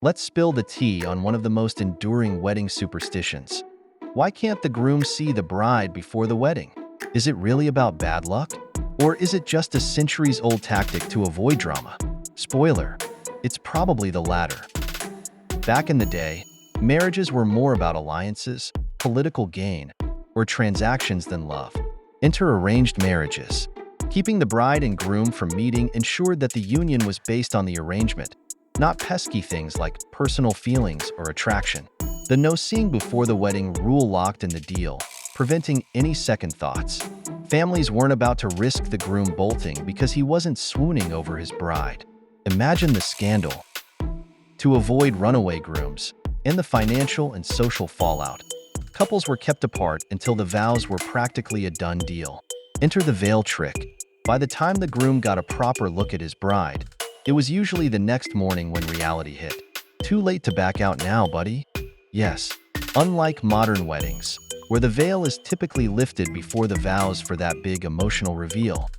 Let's spill the tea on one of the most enduring wedding superstitions. Why can't the groom see the bride before the wedding? Is it really about bad luck? Or is it just a centuries-old tactic to avoid drama? Spoiler, it's probably the latter. Back in the day, marriages were more about alliances, political gain, or transactions than love. Enter arranged marriages. Keeping the bride and groom from meeting ensured that the union was based on the arrangement, not pesky things like personal feelings or attraction. The no-seeing before the wedding rule locked in the deal, preventing any second thoughts. Families weren't about to risk the groom bolting because he wasn't swooning over his bride. Imagine the scandal. To avoid runaway grooms and the financial and social fallout, couples were kept apart until the vows were practically a done deal. Enter the veil trick. By the time the groom got a proper look at his bride, it was usually the next morning when reality hit. Too late to back out now, buddy? Yes, unlike modern weddings, where the veil is typically lifted before the vows for that big emotional reveal.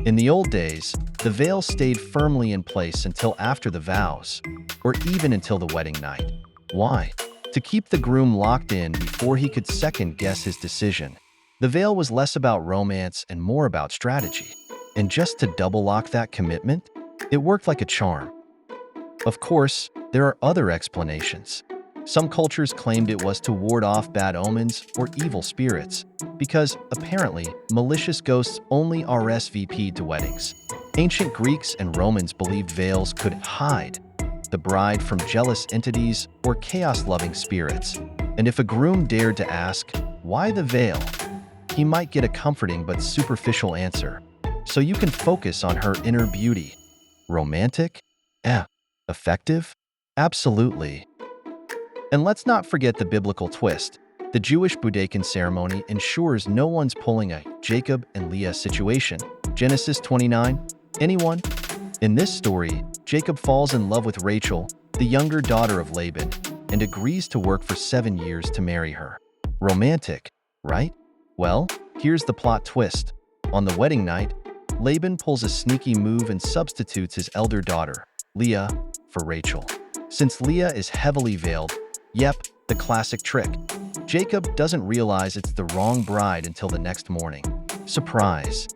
In the old days, the veil stayed firmly in place until after the vows, or even until the wedding night. Why? To keep the groom locked in before he could second-guess his decision. The veil was less about romance and more about strategy. And just to double-lock that commitment, it worked like a charm. Of course, there are other explanations. Some cultures claimed it was to ward off bad omens or evil spirits, because, apparently, malicious ghosts only RSVP'd to weddings. Ancient Greeks and Romans believed veils could hide the bride from jealous entities or chaos-loving spirits. And if a groom dared to ask, "Why the veil?" he might get a comforting but superficial answer. So you can focus on her inner beauty. Romantic? Effective? Absolutely. And let's not forget the biblical twist. The Jewish Budeikin ceremony ensures no one's pulling a Jacob and Leah situation. Genesis 29. Anyone? In this story, Jacob falls in love with Rachel, the younger daughter of Laban, and agrees to work for 7 years to marry her. Romantic, right? Well, here's the plot twist. On the wedding night, Laban pulls a sneaky move and substitutes his elder daughter, Leah, for Rachel. Since Leah is heavily veiled, the classic trick. Jacob doesn't realize it's the wrong bride until the next morning. Surprise!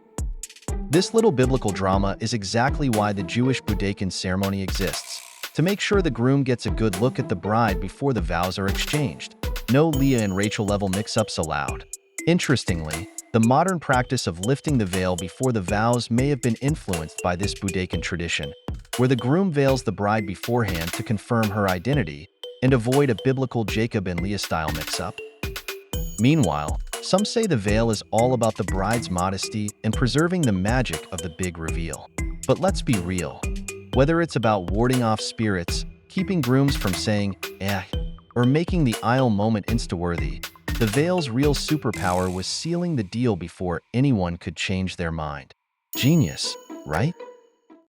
This little biblical drama is exactly why the Jewish Budeikin ceremony exists, to make sure the groom gets a good look at the bride before the vows are exchanged. No Leah and Rachel level mix-ups allowed. Interestingly, the modern practice of lifting the veil before the vows may have been influenced by this Budeikin tradition, where the groom veils the bride beforehand to confirm her identity and avoid a biblical Jacob and Leah style mix-up. Meanwhile, some say the veil is all about the bride's modesty and preserving the magic of the big reveal. But let's be real. Whether it's about warding off spirits, keeping grooms from saying, or making the aisle moment insta-worthy, the veil's real superpower was sealing the deal before anyone could change their mind. Genius, right?